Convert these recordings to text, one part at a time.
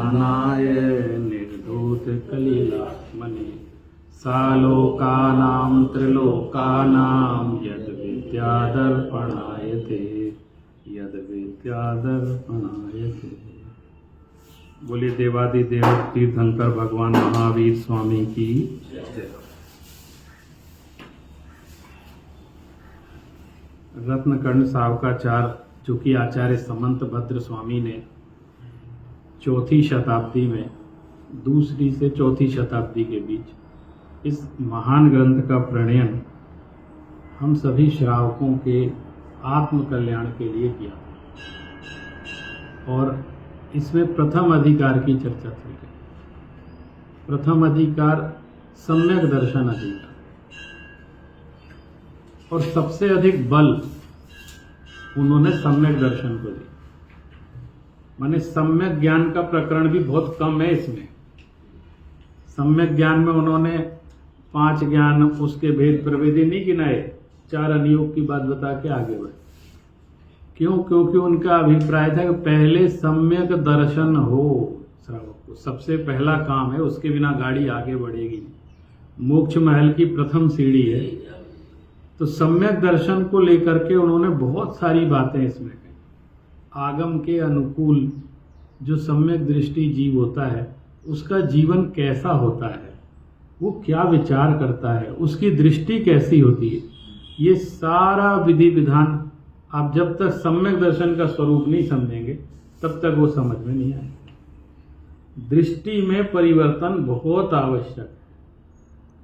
ज्ञानाय निर्धूत कलिलात्मने सालोकानां त्रिलोकानां यद विद्यादर्पणायते यद विद्यादर्पणायते। बोलिए देवादिदेव तीर्थंकर भगवान महावीर स्वामी की जय। रत्नकर्ण सावकाचार जो कि आचार्य समंत भद्र स्वामी ने चौथी शताब्दी में, दूसरी से चौथी शताब्दी के बीच इस महान ग्रंथ का प्रणयन हम सभी श्रावकों के आत्म कल्याण के लिए किया और इसमें प्रथम अधिकार की चर्चा चल गई। प्रथम अधिकार सम्यक दर्शन अधिकार, और सबसे अधिक बल उन्होंने सम्यक दर्शन को दिया। माने सम्यक ज्ञान का प्रकरण भी बहुत कम है इसमें। सम्यक ज्ञान में उन्होंने 5 ज्ञान, उसके भेद प्रभेद नहीं गिनाए, 4 अनियोग की बात बता के आगे बढ़े। क्यों? क्योंकि उनका अभिप्राय था कि पहले सम्यक दर्शन हो श्रावक को, सबसे पहला काम है, उसके बिना गाड़ी आगे बढ़ेगी नहीं। मोक्ष महल की प्रथम सीढ़ी है, तो सम्यक दर्शन को लेकर के उन्होंने बहुत सारी बातें इसमें कही। आगम के अनुकूल जो सम्यक दृष्टि जीव होता है, उसका जीवन कैसा होता है, वो क्या विचार करता है, उसकी दृष्टि कैसी होती है, ये सारा विधि विधान आप जब तक सम्यक दर्शन का स्वरूप नहीं समझेंगे तब तक वो समझ में नहीं आएगा। दृष्टि में परिवर्तन बहुत आवश्यक है,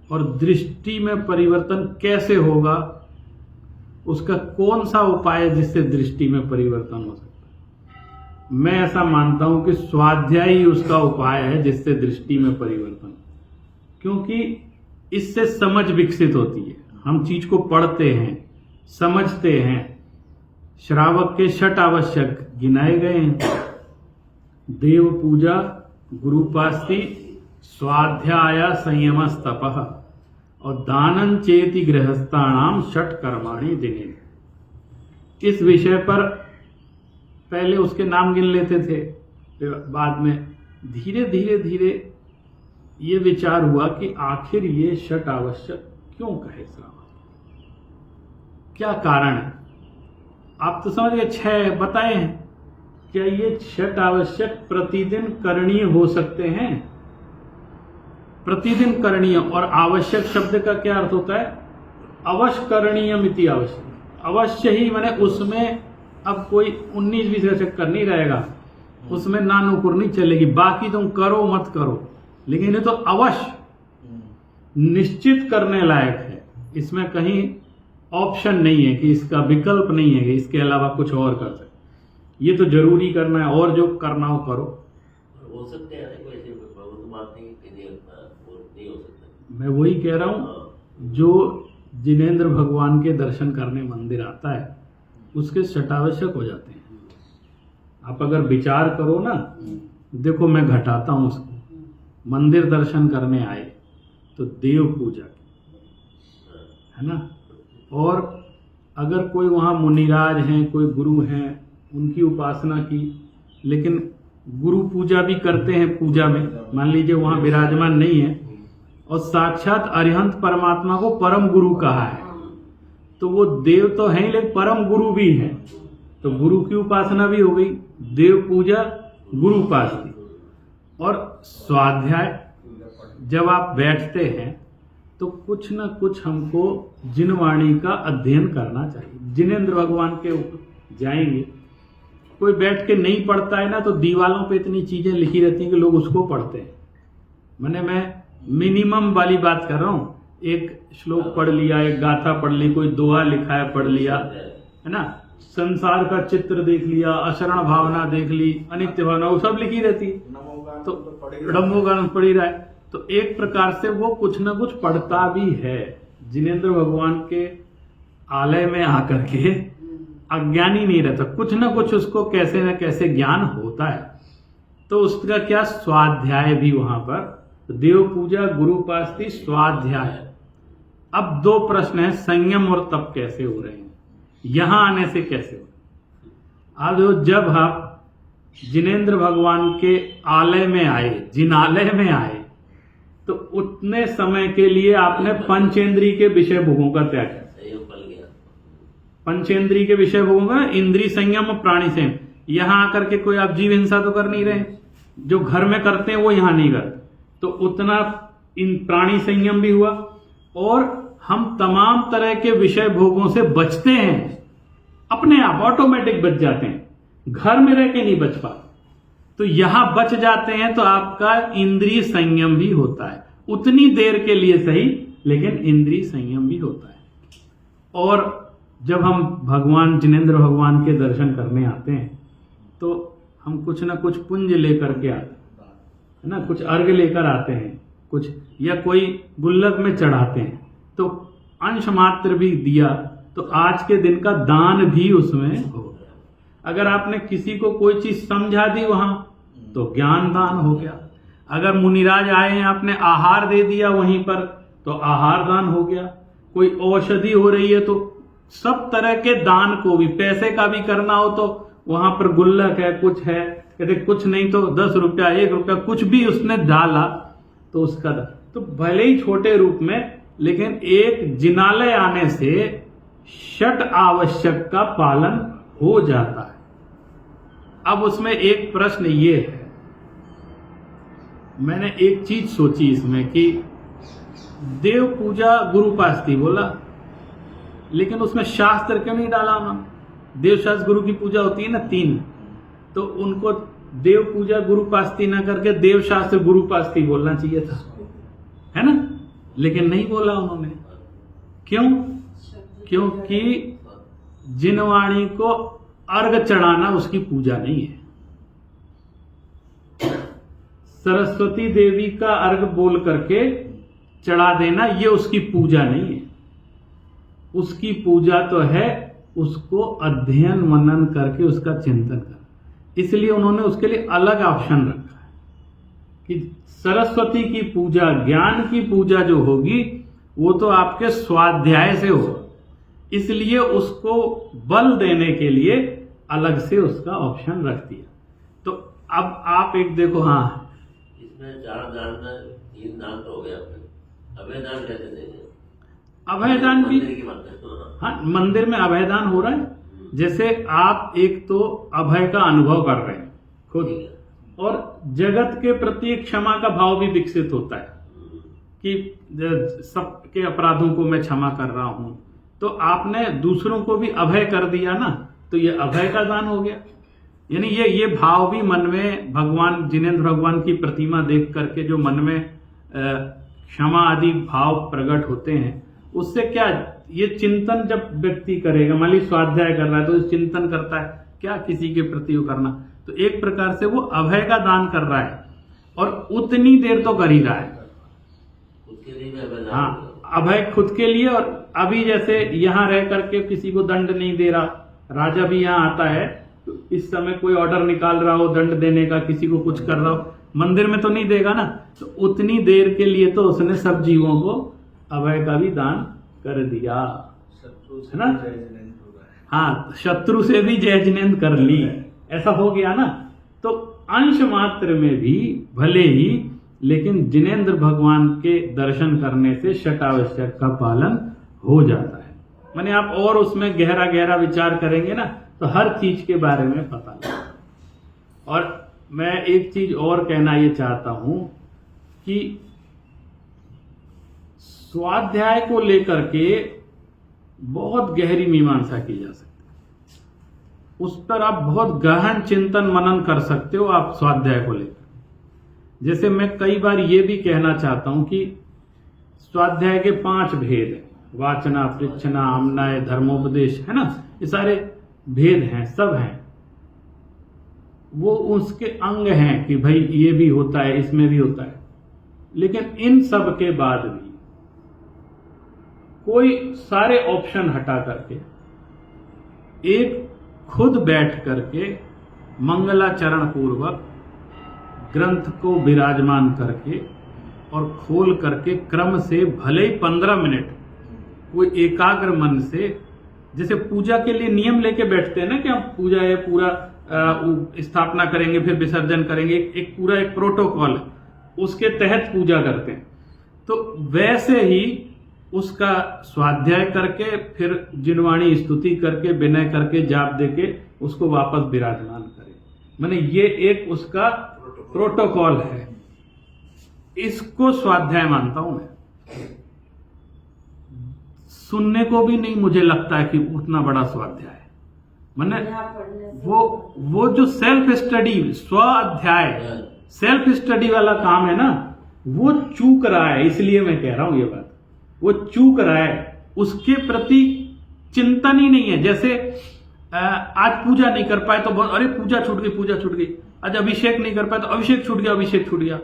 और दृष्टि में परिवर्तन कैसे होगा, उसका कौन सा उपाय है जिससे दृष्टि में परिवर्तन हो सकता है। मैं ऐसा मानता हूं कि स्वाध्याय ही उसका उपाय है जिससे दृष्टि में परिवर्तन, क्योंकि इससे समझ विकसित होती है। हम चीज को पढ़ते हैं, समझते हैं। श्रावक के 6 आवश्यक गिनाए गए हैं: देव पूजा, गुरुपास्ति, स्वाध्याय, संयम, तपः और दानं चेति गृहस्थानाम 6 कर्माणि दिने। इस विषय पर पहले उसके नाम गिन लेते थे, फिर बाद में धीरे धीरे धीरे ये विचार हुआ कि आखिर ये 6 आवश्यक क्यों कहे श्रावक, क्या कारण है। आप तो समझ गए 6 बताए हैं, क्या ये 6 आवश्यक प्रतिदिन करणीय हो सकते हैं? प्रतिदिन करणीय, और आवश्यक शब्द का क्या अर्थ होता है? अवश्य करणीय मिति आवश्यक, अवश्य ही, माने उसमें अब कोई 19-20 का चक्कर नहीं रहेगा, उसमें नानुकुर नहीं चलेगी, बाकी तुम करो मत करो, लेकिन ये तो अवश्य निश्चित करने लायक है। इसमें कहीं ऑप्शन नहीं है कि इसका विकल्प नहीं है कि इसके अलावा कुछ और कर सकते। ये तो जरूरी करना है, और जो करना हो करो। हो सकते हैं वैसे तो बात नहीं हो सकता। मैं वही कह रहा हूं, जो जिनेंद्र भगवान के दर्शन करने मंदिर आता है उसके 6 आवश्यक हो जाते हैं। आप अगर विचार करो ना, देखो मैं घटाता हूं उसको। मंदिर दर्शन करने आए तो देव पूजा है ना, और अगर कोई वहाँ मुनिराज हैं, कोई गुरु हैं, उनकी उपासना की, लेकिन गुरु पूजा भी करते हैं। पूजा में मान लीजिए वहाँ विराजमान नहीं है और साक्षात अरिहंत परमात्मा को परम गुरु कहा है, तो वो देव तो हैं लेकिन परम गुरु भी हैं, तो गुरु की उपासना भी हो गई। देव पूजा, गुरु उपासना। और स्वाध्याय, जब आप बैठते हैं तो कुछ न कुछ हमको जिनवाणी का अध्ययन करना चाहिए। जिनेंद्र भगवान के जाएंगे, कोई बैठ के नहीं पढ़ता है ना, तो दीवालों पे इतनी चीजें लिखी रहती हैं कि लोग उसको पढ़ते हैं। मैंने मैं मिनिमम वाली बात कर रहा हूँ, एक श्लोक पढ़ लिया, एक गाथा पढ़ ली, कोई दोहा लिखा है पढ़ लिया, है ना, संसार का चित्र देख लिया, अशरण भावना देख ली, अनित्य भावना, वो सब लिखी रहती है, तो नमोगान पढ़ ही रहा है। तो एक प्रकार से वो कुछ न कुछ पढ़ता भी है। जिनेंद्र भगवान के आलय में आकर के अज्ञानी नहीं रहता, कुछ न कुछ उसको कैसे न कैसे ज्ञान होता है। तो उसका क्या स्वाध्याय भी वहां पर, देव पूजा, गुरु उपासना, स्वाध्याय। अब 2 प्रश्न है, संयम और तप कैसे हो रहे हैं, यहां आने से कैसे हो रहे हैं। अब जब आप जिनेंद्र भगवान के आलय में आए, जिनालय में आए, तो उतने समय के लिए आपने पंचेंद्री के विषय भोगों का त्याग किया। संयम पल गया। पंचेंद्री के विषय भोगों का, इंद्रिय संयम और प्राणी संयम। यहां आकर के कोई आप जीव हिंसा तो कर नहीं रहे, जो घर में करते हैं वो यहां नहीं करते, तो उतना इन प्राणी संयम भी हुआ और हम तमाम तरह के विषय भोगों से बचते हैं, अपने आप ऑटोमेटिक बच जाते हैं, घर में रह के नहीं बच पाते। तो यहां बच जाते हैं तो आपका इंद्रिय संयम भी होता है, उतनी देर के लिए सही, लेकिन इंद्रिय संयम भी होता है। और जब हम भगवान जिनेंद्र भगवान के दर्शन करने आते हैं तो हम कुछ ना कुछ पुंज लेकर के आते हैं ना, कुछ अर्घ लेकर आते हैं, कुछ या कोई गुल्लक में चढ़ाते हैं, तो अंश मात्र भी दिया तो आज के दिन का दान भी उसमें हो गया। अगर आपने किसी को कोई चीज समझा दी वहां तो ज्ञान दान हो गया। अगर मुनिराज आए हैं आपने आहार दे दिया वहीं पर तो आहार दान हो गया। कोई औषधि हो रही है तो सब तरह के दान को भी, पैसे का भी करना हो तो वहां पर गुल्लक है, कुछ है, कहते कुछ नहीं तो 10 रुपया 1 रुपया कुछ भी उसने डाला तो उसका तो भले ही छोटे रूप में, लेकिन एक जिनालय आने से षट आवश्यक का पालन हो जाता है। अब उसमें एक प्रश्न ये है, मैंने एक चीज सोची इसमें कि देव पूजा गुरुपास्ती बोला, लेकिन उसमें शास्त्र क्यों नहीं डाला उन्होंने? देव शास्त्र गुरु की पूजा होती है ना 3, तो उनको देव पूजा गुरुपास्ती ना करके देव शास्त्र गुरुपास्ती बोलना चाहिए था, है ना, लेकिन नहीं बोला उन्होंने। क्यों? क्योंकि जिनवाणी को अर्घ चढ़ाना उसकी पूजा नहीं है। सरस्वती देवी का अर्घ बोल करके चढ़ा देना ये उसकी पूजा नहीं है। उसकी पूजा तो है उसको अध्ययन मनन करके उसका चिंतन कर। इसलिए उन्होंने उसके लिए अलग ऑप्शन रखा है कि सरस्वती की पूजा, ज्ञान की पूजा जो होगी वो तो आपके स्वाध्याय से होगा, इसलिए उसको बल देने के लिए अलग से उसका ऑप्शन रख दिया। तो अब आप एक देखो, हाँ इसमें 4 दान, 3 दान तो हो गया, अभय दान कैसे देंगे? अभय दान भी, मंदिर की बात है। हाँ मंदिर में अभय दान हो रहा है। जैसे आप एक तो अभय का अनुभव कर रहे हैं खुद, और जगत के प्रति क्षमा का भाव भी विकसित होता है कि सबके अपराधों को मैं क्षमा कर रहा हूं, तो आपने दूसरों को भी अभय कर दिया ना, तो ये अभय का दान हो गया। यानी ये भाव भी मन में, भगवान जिनेंद्र भगवान की प्रतिमा देख करके जो मन में क्षमा आदि भाव प्रकट होते हैं, उससे क्या, ये चिंतन जब व्यक्ति करेगा, मान लीजिए स्वाध्याय कर रहा है तो चिंतन करता है क्या किसी के प्रति वो करना, तो एक प्रकार से वो अभय का दान कर रहा है और उतनी देर तो कर ही रहा है। हाँ, अभय खुद के लिए। और अभी जैसे यहाँ रह करके किसी को दंड नहीं दे रहा, राजा भी यहाँ आता है तो इस समय कोई ऑर्डर निकाल रहा हो दंड देने का, किसी को कुछ कर रहा हो, मंदिर में तो नहीं देगा ना, तो उतनी देर के लिए तो उसने सब जीवों को अभय का भी दान कर दिया, है ना। हाँ, शत्रु से भी जय जिनेंद्र कर ली, ऐसा हो गया ना। तो अंश मात्र में भी भले ही, लेकिन जिनेंद्र भगवान के दर्शन करने से षट आवश्यक का पालन हो जाता है। माने आप और उसमें गहरा गहरा विचार करेंगे ना तो हर चीज के बारे में पता लगेगा। और मैं एक चीज और कहना ये चाहता हूं कि स्वाध्याय को लेकर के बहुत गहरी मीमांसा की जा सकती है, उस पर आप बहुत गहन चिंतन मनन कर सकते हो आप स्वाध्याय को लेकर। जैसे मैं कई बार ये भी कहना चाहता हूं कि स्वाध्याय के 5 भेद हैं, वाचना, पृच्छना, आमनाय, धर्मोपदेश, है ना, ये सारे भेद हैं, सब हैं, वो उसके अंग हैं कि भाई ये भी होता है, इसमें भी होता है। लेकिन इन सब के बाद भी कोई सारे ऑप्शन हटा करके एक खुद बैठ करके मंगलाचरण पूर्वक ग्रंथ को विराजमान करके और खोल करके क्रम से भले ही 15 मिनट कोई एकाग्र मन से, जैसे पूजा के लिए नियम लेके बैठते हैं ना कि हम पूजा है पूरा स्थापना करेंगे, फिर विसर्जन करेंगे, एक पूरा एक प्रोटोकॉल है, उसके तहत पूजा करते हैं। तो वैसे ही उसका स्वाध्याय करके, फिर जिनवाणी स्तुति करके, विनय करके, जाप देके उसको वापस विराजमान करें। माने ये एक उसका प्रोटोकॉल है, इसको स्वाध्याय मानता हूं मैं। सुनने को भी नहीं मुझे लगता है कि उतना बड़ा स्वाध्याय है। माने वो जो सेल्फ स्टडी, स्व अध्याय, सेल्फ स्टडी वाला काम है ना, वो चूक रहा है। इसलिए मैं कह रहा हूं ये बात, वो चूक रहा है, उसके प्रति चिंतन ही नहीं है। जैसे आज पूजा नहीं कर पाए तो अरे पूजा छूट गई, पूजा छूट गई। आज अभिषेक नहीं कर पाए तो अभिषेक छूट गया, अभिषेक छूट गया।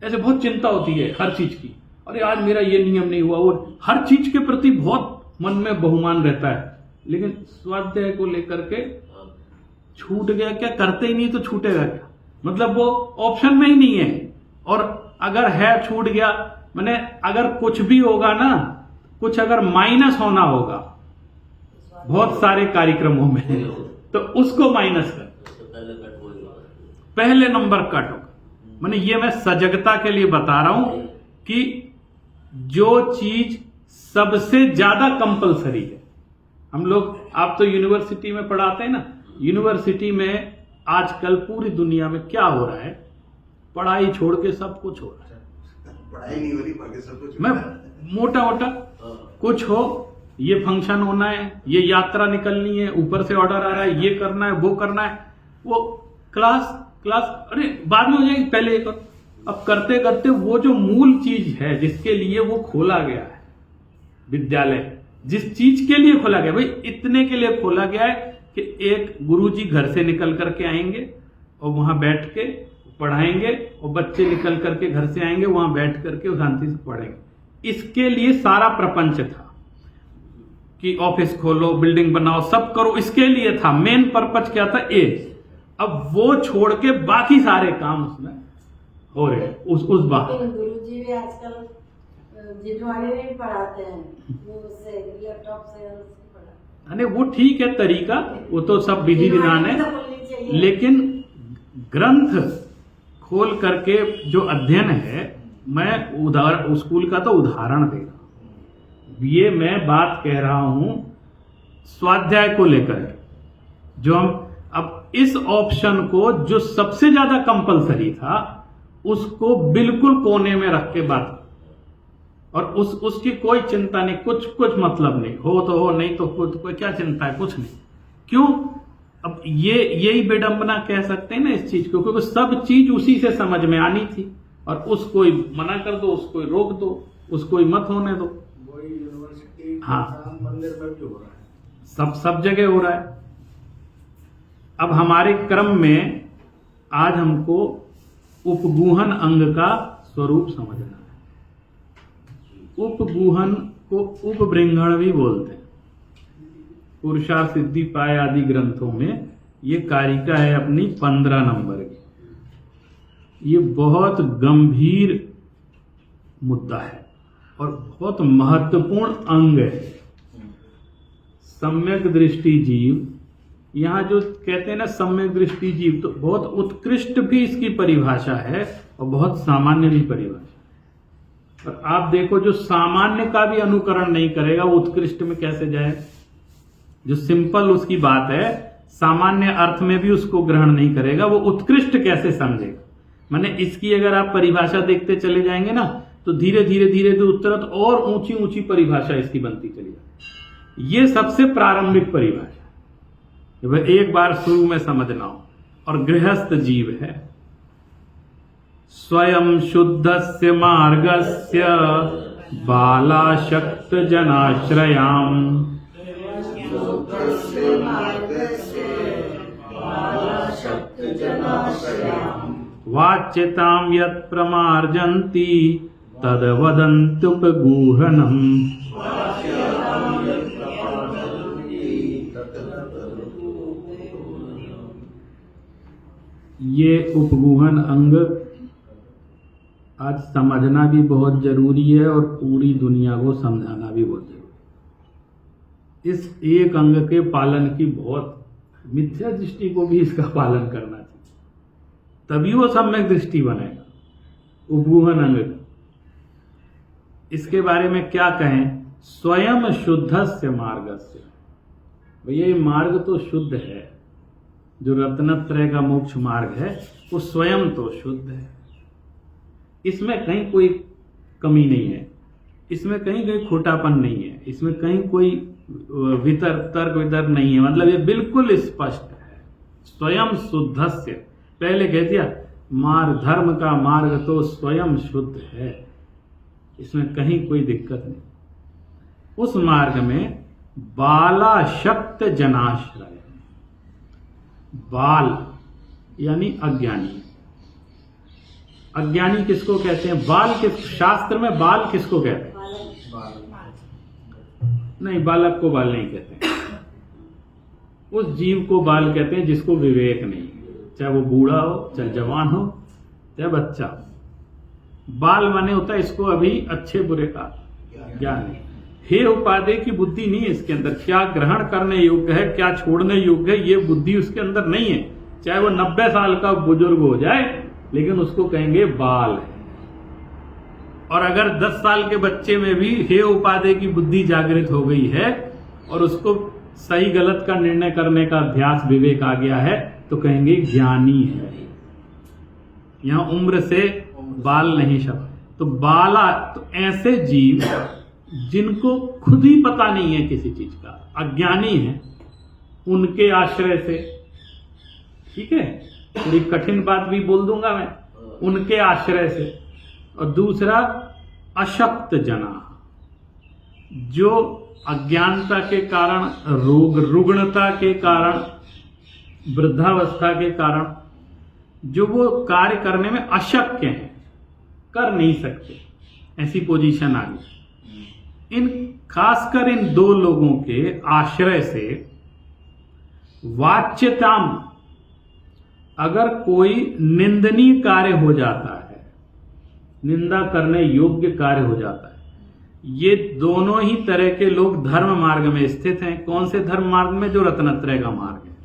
ऐसे बहुत चिंता होती है हर चीज की। अरे आज मेरा ये नियम नहीं हुआ, और हर चीज के प्रति बहुत मन में बहुमान रहता है। लेकिन स्वाध्याय को लेकर के छूट गया, क्या करते ही नहीं तो छूटेगा क्या? मतलब वो ऑप्शन में ही नहीं है। और अगर है छूट गया, माने अगर कुछ भी होगा ना, कुछ अगर माइनस होना होगा बहुत सारे कार्यक्रमों में, तो उसको माइनस कर, पहले नंबर कट होगा। माने ये मैं सजगता के लिए बता रहा हूं कि जो चीज सबसे ज्यादा कंपलसरी है, हम लोग, आप तो यूनिवर्सिटी में पढ़ाते हैं ना, यूनिवर्सिटी में आजकल पूरी दुनिया में क्या हो रहा है, पढ़ाई छोड़ के सब कुछ हो रहा है। पढ़ाई नहीं हो रही, बाकी सब कुछ मैं मोटा मोटा कुछ हो, ये फंक्शन होना है, ये यात्रा निकलनी है, ऊपर से ऑर्डर आ रहा है, ये करना है, वो करना है, वो क्लास, अरे बाद में हो जाएगी, पहले ये करो। अब करते करते वो जो मूल चीज है जिसके लिए वो खोला गया है विद्यालय, जिस चीज के लिए खोला गया, भाई इतने के लिए खोला गया है कि एक गुरुजी घर से निकल करके आएंगे और वहां बैठ के पढ़ाएंगे, और बच्चे निकल करके घर से आएंगे, वहां बैठ करके शांति से पढ़ेंगे। इसके लिए सारा प्रपंच था कि ऑफिस खोलो, बिल्डिंग बनाओ, सब करो, इसके लिए था। मेन पर्पज क्या था? ए। अब वो छोड़ के बाकी सारे काम उसमें हो रहे हैं उस बात। गुरुजी भी आजकल जिनवाणी नहीं पढ़ाते हैं, वो उससे लैपटॉप से पढ़ाते। अरे वो ठीक है तरीका, वो तो सब विधि विधान है, लेकिन ग्रंथ खोल करके जो अध्ययन है, मैं उदाहरण स्कूल का तो उदाहरण दे रहा हूं, ये मैं बात कह रहा हूं स्वाध्याय को लेकर। जो हम अब इस ऑप्शन को, जो सबसे ज्यादा कंपलसरी था, उसको बिल्कुल कोने में रख के बात, और उसकी कोई चिंता नहीं, कुछ मतलब नहीं, हो तो हो, नहीं तो कोई क्या चिंता है, कुछ नहीं। क्यों? अब यही विडंबना कह सकते हैं ना इस चीज को, क्योंकि सब चीज उसी से समझ में आनी थी, और उसको मना कर दो, उसको रोक दो, उसको मत होने दो। वही यूनिवर्सिटी, हाँ, मंदिर में भी हो रहा है, सब जगह हो रहा है। अब हमारे क्रम में आज हमको उपगूहन अंग का स्वरूप समझना है। उपगूहन को उपबृंहण भी बोलते हैं। पुरुषार्थ सिद्धि पाए आदि ग्रंथों में ये कारिका है अपनी 15 नंबर की। ये बहुत गंभीर मुद्दा है और बहुत महत्वपूर्ण अंग है। सम्यक दृष्टि जीव, यहां जो कहते हैं ना सम्यक दृष्टि जीव, तो बहुत उत्कृष्ट भी इसकी परिभाषा है और बहुत सामान्य भी परिभाषा। और आप देखो, जो सामान्य का भी अनुकरण नहीं करेगा वो उत्कृष्ट में कैसे जाए? जो सिंपल उसकी बात है, सामान्य अर्थ में भी उसको ग्रहण नहीं करेगा, वो उत्कृष्ट कैसे समझेगा? माने इसकी अगर आप परिभाषा देखते चले जाएंगे ना, तो धीरे धीरे उत्तरत और ऊंची ऊंची परिभाषा इसकी बनती चली जाएगी। ये सबसे प्रारंभिक परिभाषा, एक बार शुरू में समझना हो। और गृहस्थ जीव है स्वयं शुद्धस्य मार्गस्य बालाशक्त जनाश्रयाम वाच्यताम यत् प्रमार्जन्ति तद्वदन्त्युपगूहनम्। ये उपगूहन अंग आज समझना भी बहुत जरूरी है और पूरी दुनिया को समझाना भी बहुत जरूरी है। इस एक अंग के पालन की बहुत मिथ्या दृष्टि को भी इसका पालन करना चाहिए, तभी वो सम्यक दृष्टि बनेगा, उपगूहन अंग का। इसके बारे में क्या कहें? स्वयं शुद्धस्य मार्गस्य। भैया ये मार्ग तो शुद्ध है, जो रत्नत्रय का मोक्ष मार्ग है वो स्वयं तो शुद्ध है, इसमें कहीं कोई कमी नहीं है, इसमें कहीं कहीं खोटापन नहीं है, इसमें कहीं कोई तर्क वितर्क नहीं है, मतलब ये बिल्कुल स्पष्ट है। स्वयं शुद्धस्य, पहले कह दिया मार्ग, धर्म का मार्ग तो स्वयं शुद्ध है, इसमें कहीं कोई दिक्कत नहीं। उस मार्ग में बालाशक्त जनाश्रय, बाल यानी अज्ञानी। अज्ञानी किसको कहते हैं? बाल किस शास्त्र में बाल किसको कहते हैं? नहीं, बालक को बाल नहीं कहते हैं। उस जीव को बाल कहते हैं जिसको विवेक नहीं है, चाहे वो बूढ़ा हो, चाहे जवान हो, चाहे बच्चा हो। बाल माने होता है इसको अभी अच्छे बुरे का ज्ञान नहीं, हे उपादेय की बुद्धि नहीं है इसके अंदर, क्या ग्रहण करने योग्य है, क्या छोड़ने योग्य है, ये बुद्धि उसके अंदर नहीं है। चाहे वो 90 साल का बुजुर्ग हो जाए, लेकिन उसको कहेंगे बाल है। और अगर 10 साल के बच्चे में भी हे उपादेय की बुद्धि जागृत हो गई है और उसको सही गलत का निर्णय करने का अभ्यास विवेक आ गया है, तो कहेंगे ज्ञानी है। यहां उम्र से बाल नहीं शब्द, तो बाला, तो ऐसे जीव जिनको खुद ही पता नहीं है किसी चीज का, अज्ञानी है, उनके आश्रय से, ठीक है, थोड़ी कठिन बात भी बोल दूंगा मैं, उनके आश्रय से। और दूसरा अशक्त जना, जो अज्ञानता के कारण, रुग्णता के कारण, वृद्धावस्था के कारण, जो वो कार्य करने में अशक्य हैं, कर नहीं सकते, ऐसी पोजीशन आ गई। इन खासकर इन दो लोगों के आश्रय से वाच्यताम, अगर कोई निंदनीय कार्य हो जाता है, निंदा करने योग्य कार्य हो जाता है, ये दोनों ही तरह के लोग धर्म मार्ग में स्थित हैं। कौन से धर्म मार्ग में? जो रत्नत्रय का मार्ग है,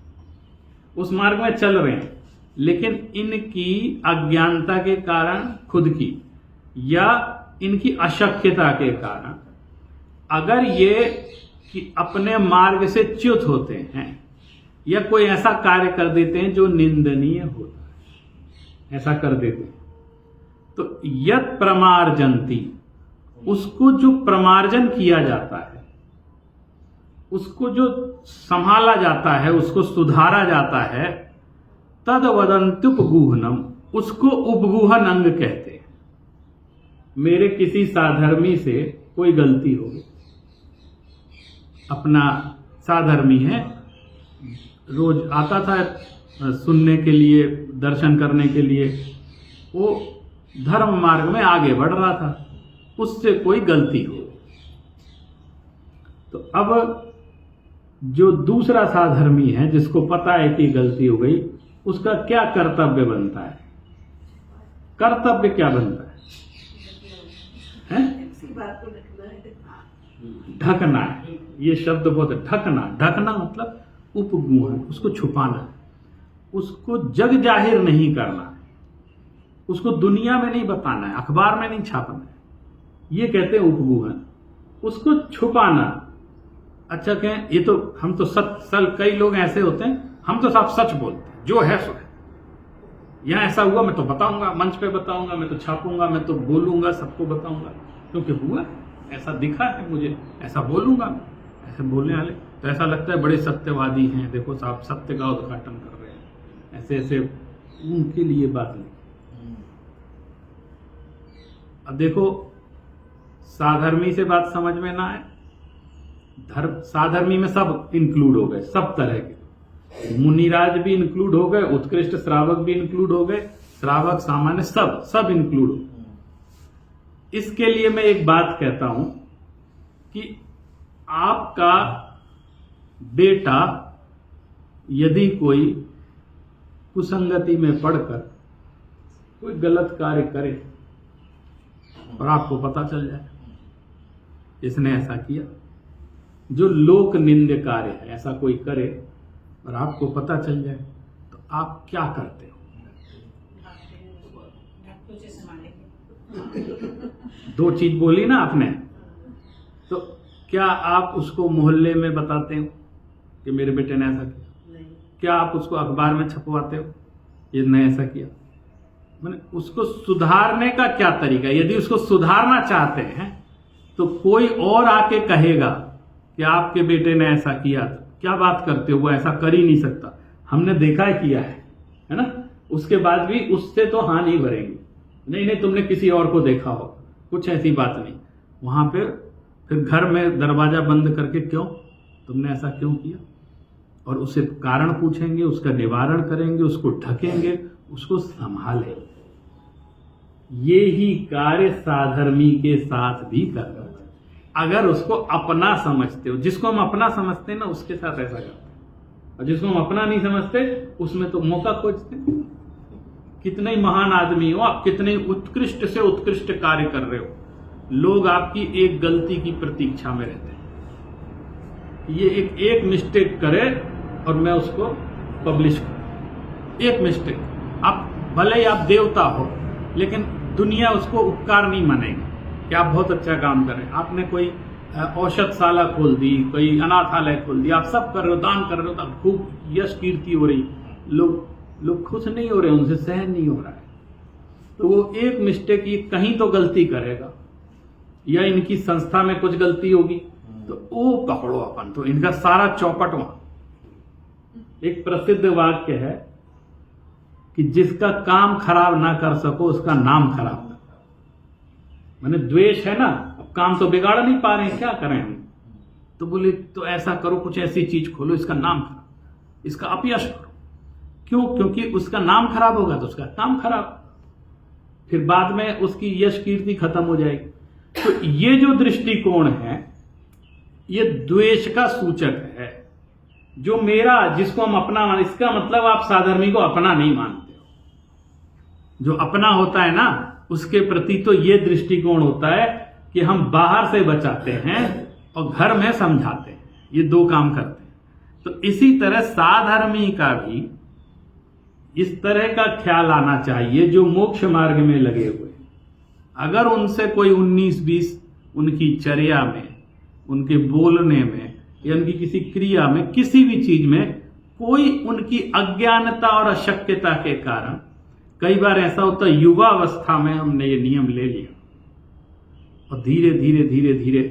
उस मार्ग में चल रहे हैं, लेकिन इनकी अज्ञानता के कारण खुद की, या इनकी अशक्यता के कारण, अगर ये कि अपने मार्ग से च्युत होते हैं या कोई ऐसा कार्य कर देते हैं जो निंदनीय होता है, ऐसा कर देते हैं, तो यत् प्रमार्जन्ति, उसको जो प्रमार्जन किया जाता है, उसको जो संभाला जाता है, उसको सुधारा जाता है, तद वदन्त्युपगूहनम, उसको उपगूहन अंग कहते हैं। मेरे किसी साधर्मी से कोई गलती हो गई, अपना साधर्मी है, रोज आता था सुनने के लिए, दर्शन करने के लिए, वो धर्म मार्ग में आगे बढ़ रहा था, उससे कोई गलती हो, तो अब जो दूसरा साधर्मी है जिसको पता है कि गलती हो गई, उसका क्या कर्तव्य बनता है? कर्तव्य क्या बनता है? ढकना है। ये शब्द बहुत है, ढकना। ढकना मतलब उपगूहन, उसको छुपाना, उसको जग जाहिर नहीं करना है, उसको दुनिया में नहीं बताना है, अखबार में नहीं छापना है, ये कहते हैं उपगूहन। उसको छुपाना, अच्छा कहें ये तो हम तो सच, कई लोग ऐसे होते हैं, हम तो सब सच बोलते हैं, जो है सो है, यहां ऐसा हुआ मैं तो बताऊंगा, मंच पे बताऊंगा, मैं तो छापूंगा, मैं तो बोलूंगा, सबको बताऊंगा, क्योंकि हुआ ऐसा दिखा है मुझे, ऐसा बोलूंगा। ऐसे बोलने वाले तो ऐसा लगता है बड़े सत्यवादी हैं, देखो साहब सत्य का उद्घाटन कर रहे हैं, ऐसे ऐसे, उनके लिए बात नहीं। अब देखो, साधर्मी से बात समझ में ना आए, साधर्मी में सब इंक्लूड हो गए, सब तरह के, मुनिराज भी इंक्लूड हो गए, उत्कृष्ट श्रावक भी इंक्लूड हो गए, श्रावक सामान्य, सब इंक्लूड हो। इसके लिए मैं एक बात कहता हूं कि आपका बेटा यदि कोई कुसंगति में पड़कर कोई गलत कार्य करे और आपको पता चल जाए इसने ऐसा किया, जो लोक निंद्य कार्य है, ऐसा कोई करे और आपको पता चल जाए तो आप क्या करते हो? दो चीज बोली ना आपने, तो क्या आप उसको मोहल्ले में बताते हो कि मेरे बेटे ने ऐसा किया? नहीं। क्या आप उसको अखबार में छपवाते हो इसने ऐसा किया? मैंने उसको सुधारने का क्या तरीका? यदि उसको सुधारना चाहते हैं तो कोई और आके कहेगा कि आपके बेटे ने ऐसा किया, तो क्या बात करते हो, वो ऐसा कर ही नहीं सकता, हमने देखा है किया है ना? उसके बाद भी उससे तो हाँ नहीं भरेंगे, नहीं नहीं तुमने किसी और को देखा हो, कुछ ऐसी बात नहीं। वहां पे फिर घर में दरवाजा बंद करके क्यों, तुमने ऐसा क्यों किया, और उससे कारण पूछेंगे, उसका निवारण करेंगे, उसको ढकेंगे, उसको संभालेंगे। ये ही कार्य साधर्मी के साथ भी करना चाहिए। अगर उसको अपना समझते हो, जिसको हम अपना समझते हैं ना उसके साथ ऐसा करते हैं, और जिसको हम अपना नहीं समझते उसमें तो मौका खोजते हैं। कितने ही महान आदमी हो आप, कितने उत्कृष्ट से उत्कृष्ट कार्य कर रहे हो, लोग आपकी एक गलती की प्रतीक्षा में रहते हैं। ये एक मिस्टेक करे और मैं उसको पब्लिश करूं, एक मिस्टेक। आप भले ही आप देवता हो, लेकिन दुनिया उसको उपकार नहीं मानेगी कि आप बहुत अच्छा काम कर रहे हैं। आपने कोई औषधशाला खोल दी, कोई अनाथालय खोल दिया, आप सब कर रहे हो, दान कर रहे हो, तब खूब यश कीर्ति हो रही, लोग खुश नहीं हो रहे, उनसे सहन नहीं हो रहा है। तो वो एक मिस्टेक, ये कहीं तो गलती करेगा, या इनकी संस्था में कुछ गलती होगी, तो वो पकड़ो अपन, तो इनका सारा चौपट वहां। एक प्रसिद्ध वाक्य है कि जिसका काम खराब ना कर सको उसका नाम खराब ना करो। मैंने द्वेष है ना, अब काम तो बिगाड़ नहीं पा रहे हैं, क्या करें हम? तो बोले तो ऐसा करो, कुछ ऐसी चीज खोलो, इसका नाम खराब, इसका अपयश करो। क्यों? क्योंकि उसका नाम खराब होगा तो उसका काम खराब, फिर बाद में उसकी यश कीर्ति खत्म हो जाएगी। तो ये जो दृष्टिकोण है ये द्वेष का सूचक है। जो मेरा, जिसको हम अपना मान, इसका मतलब आप साधर्मी को अपना नहीं मानते हो। जो अपना होता है ना उसके प्रति तो ये दृष्टिकोण होता है कि हम बाहर से बचाते हैं और घर में समझाते हैं, ये दो काम करते हैं। तो इसी तरह साधर्मी का भी इस तरह का ख्याल आना चाहिए जो मोक्ष मार्ग में लगे हुए हैं। अगर उनसे कोई 19-20 उनकी चर्या में, उनके बोलने में, या उनकी किसी क्रिया में, किसी भी चीज में कोई उनकी अज्ञानता और अशक्यता के कारण, कई बार ऐसा होता है युवा अवस्था में हमने ये नियम ले लिया और धीरे धीरे धीरे धीरे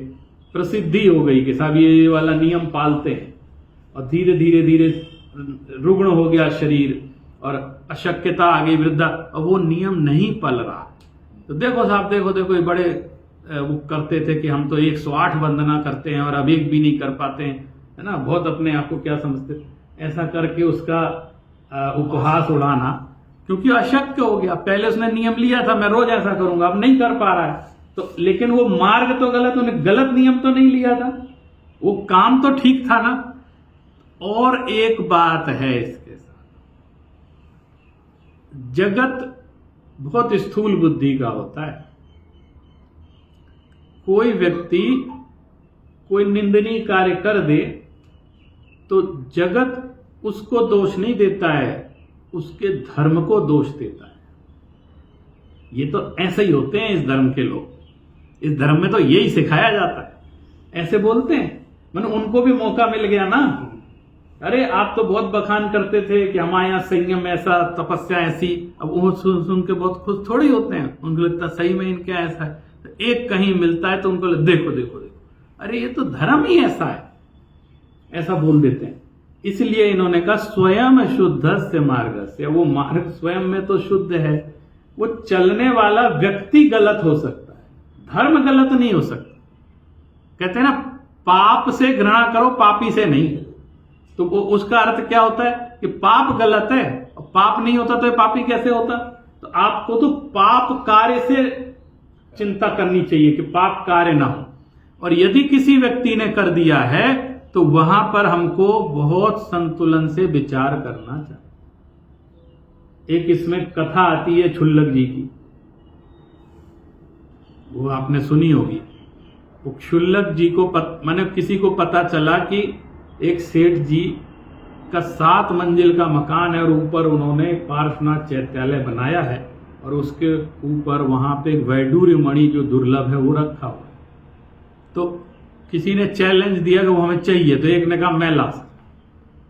प्रसिद्धि हो गई कि साहब ये वाला नियम पालते हैं, और धीरे धीरे धीरे रुग्ण हो गया शरीर और अशक्यता आ गई, वृद्धा, और वो नियम नहीं पल रहा। तो देखो साहब, देखो ये बड़े वो करते थे कि हम तो 108 वंदना करते हैं और अब एक भी नहीं कर पाते हैं, है ना, बहुत अपने आप को क्या समझते, ऐसा करके उसका उपहास उड़ाना, क्योंकि अशक्य हो गया। पहले उसने नियम लिया था मैं रोज ऐसा करूंगा, अब नहीं कर पा रहा है, तो लेकिन वो मार्ग तो गलत, उन्हें गलत नियम तो नहीं लिया था, वो काम तो ठीक था ना। और एक बात है इसके साथ, जगत बहुत स्थूल बुद्धि का होता है। कोई व्यक्ति कोई निंदनीय कार्य कर दे तो जगत उसको दोष नहीं देता है, उसके धर्म को दोष देता है। ये तो ऐसे ही होते हैं इस धर्म के लोग, इस धर्म में तो यही सिखाया जाता है, ऐसे बोलते हैं। मैंने उनको भी मौका मिल गया ना, अरे आप तो बहुत बखान करते थे कि हमारे यहाँ संयम ऐसा, तपस्या ऐसी, अब वो सुन सुन के बहुत खुश थोड़ी होते हैं, उनको लगता सही में इनका ऐसा है। तो एक कहीं मिलता है तो उनको लगता देखो देखो देखो, अरे ये तो धर्म ही ऐसा है, ऐसा बोल देते हैं। इसलिए इन्होंने कहा स्वयं शुद्ध से मार्ग से, वो मार्ग स्वयं में तो शुद्ध है, वो चलने वाला व्यक्ति गलत हो सकता है, धर्म गलत नहीं हो सकता। कहते हैं ना पाप से घृणा करो, पापी से नहीं। तो उसका अर्थ क्या होता है कि पाप गलत है, और पाप नहीं होता तो ये पापी कैसे होता? तो आपको तो पाप कार्य से चिंता करनी चाहिए कि पाप कार्य ना हो, और यदि किसी व्यक्ति ने कर दिया है तो वहां पर हमको बहुत संतुलन से विचार करना चाहिए। एक इसमें कथा आती है क्षुल्लक जी की, वो आपने सुनी होगी। वो क्षुल्लक जी को माने किसी को पता चला कि एक सेठ जी का 7 मंजिल का मकान है और ऊपर उन्होंने पार्श्वनाथ चैत्यालय बनाया है और उसके ऊपर वहां पे एक वैडूर्य मणि जो दुर्लभ है वो रखा हुआ है। तो किसी ने चैलेंज दिया कि वो हमें चाहिए, तो एक ने कहा मैं ला सकता,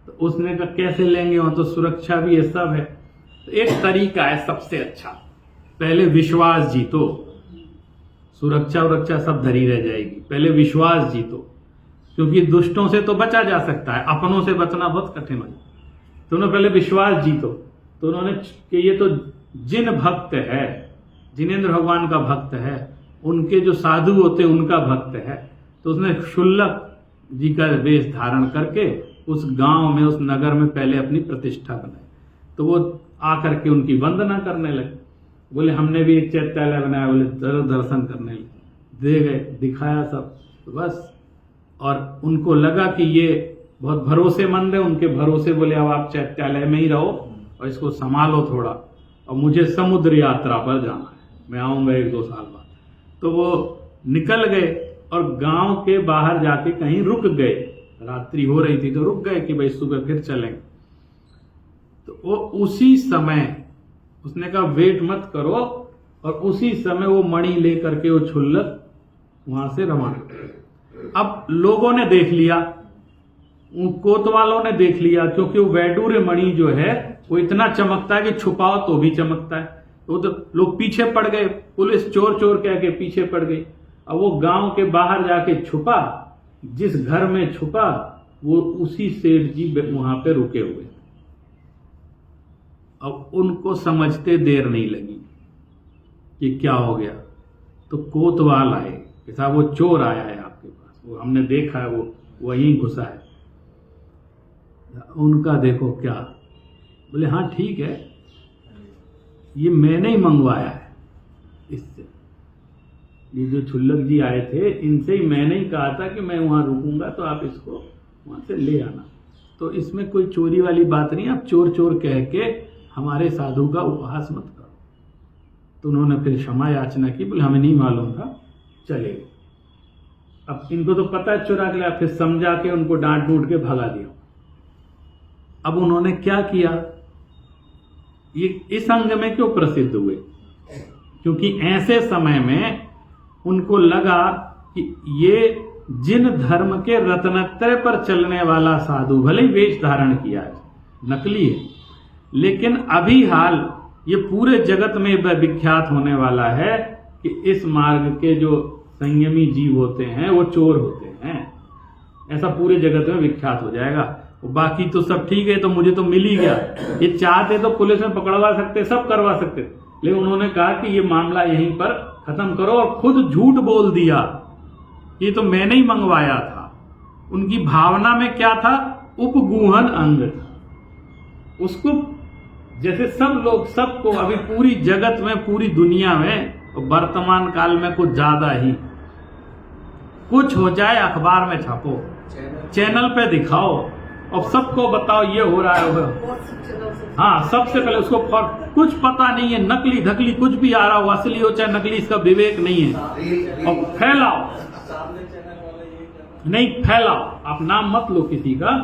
तो उसने कहा कैसे लेंगे, वहां तो सुरक्षा भी है, सब है। तो एक तरीका है सबसे अच्छा, पहले विश्वास जीतो, सुरक्षा सब धरी रह जाएगी, पहले विश्वास जीतो, क्योंकि दुष्टों से तो बचा जा सकता है, अपनों से बचना बहुत कठिन है। तो उन्होंने पहले विश्वास जीतो। तो उन्होंने कि ये तो जिन भक्त है, जिनेंद्र भगवान का भक्त है, उनके जो साधु होते हैं उनका भक्त है, तो उसने शुल्लक जी का वेश धारण करके उस गांव में, उस नगर में पहले अपनी प्रतिष्ठा बनाई। तो वो आकर के उनकी वंदना करने लगे, बोले हमने भी एक चैत्यालय बनाया, बोले जरूर दर्शन करने लगे, दे गए, दिखाया सब, तो बस। और उनको लगा कि ये बहुत भरोसेमंद है, उनके भरोसे बोले अब आप चैत्यालय में ही रहो और इसको संभालो थोड़ा, और मुझे समुद्र यात्रा पर जाना है, मैं आऊंगा 1-2 साल बाद। तो वो निकल गए और गांव के बाहर जाके कहीं रुक गए, रात्रि हो रही थी तो रुक गए कि भाई सुबह फिर चलेंगे। तो वो उसी समय उसने कहा वेट मत करो, और उसी समय वो मणि लेकर के वो छुल्लक वहां से रवाना। अब लोगों ने देख लिया, कोतवालों ने देख लिया, क्योंकि वो वैडूर्य मणि जो है वो इतना चमकता है कि छुपाओ तो भी चमकता है। तो लोग पीछे पड़ गए, पुलिस चोर चोर कह के पीछे पड़ गई। अब वो गांव के बाहर जाके छुपा, जिस घर में छुपा वो उसी सेठ जी वहां पे रुके हुए। अब उनको समझते देर नहीं लगी कि क्या हो गया। तो कोतवाल आए कि साहब वो चोर आया है आपके पास, वो हमने देखा है, वो वहीं घुसा है। उनका देखो क्या, बोले हाँ ठीक है, ये मैंने ही मंगवाया है इससे, ये जो छुल्लक जी आए थे इनसे ही मैंने ही कहा था कि मैं वहां रुकूंगा तो आप इसको वहां से ले आना। तो इसमें कोई चोरी वाली बात नहीं, आप चोर चोर कह के हमारे साधु का उपहास मत करो। तो उन्होंने फिर क्षमा याचना की, बोले हमें नहीं मालूम था, चले। अब इनको तो पता है चुरा के लाया, फिर समझा के उनको डांट डूट के भगा दिया। अब उन्होंने क्या किया, ये इस अंग में क्यों प्रसिद्ध हुए, क्योंकि ऐसे समय में उनको लगा कि ये जिन धर्म के रत्नत्रय पर चलने वाला साधु, भले ही वेश धारण किया है, नकली है, लेकिन अभी हाल ये पूरे जगत में विख्यात होने वाला है कि इस मार्ग के जो संयमी जीव होते हैं वो चोर होते हैं, ऐसा पूरे जगत में विख्यात हो जाएगा। बाकी तो सब ठीक है, तो मुझे तो मिल ही गया। ये चाहते तो पुलिस में पकड़वा सकते, सब करवा सकते, लेकिन उन्होंने कहा कि ये मामला यहीं पर खत्म करो, और खुद झूठ बोल दिया, ये तो मैंने ही मंगवाया था। उनकी भावना में क्या था, उपगूहन अंग था। उसको जैसे सब लोग, सबको अभी पूरी जगत में, पूरी दुनिया में, वर्तमान काल में कुछ ज्यादा ही, कुछ हो जाए अखबार में छापो, चैनल पे दिखाओ और सबको बताओ ये हो रहा है। हाँ, सबसे पहले उसको कुछ पता नहीं है, नकली धकली कुछ भी आ रहा हो, असली हो चाहे नकली, इसका विवेक नहीं है, और फैलाओ, नहीं फैलाओ, आप नाम मत लो किसी का,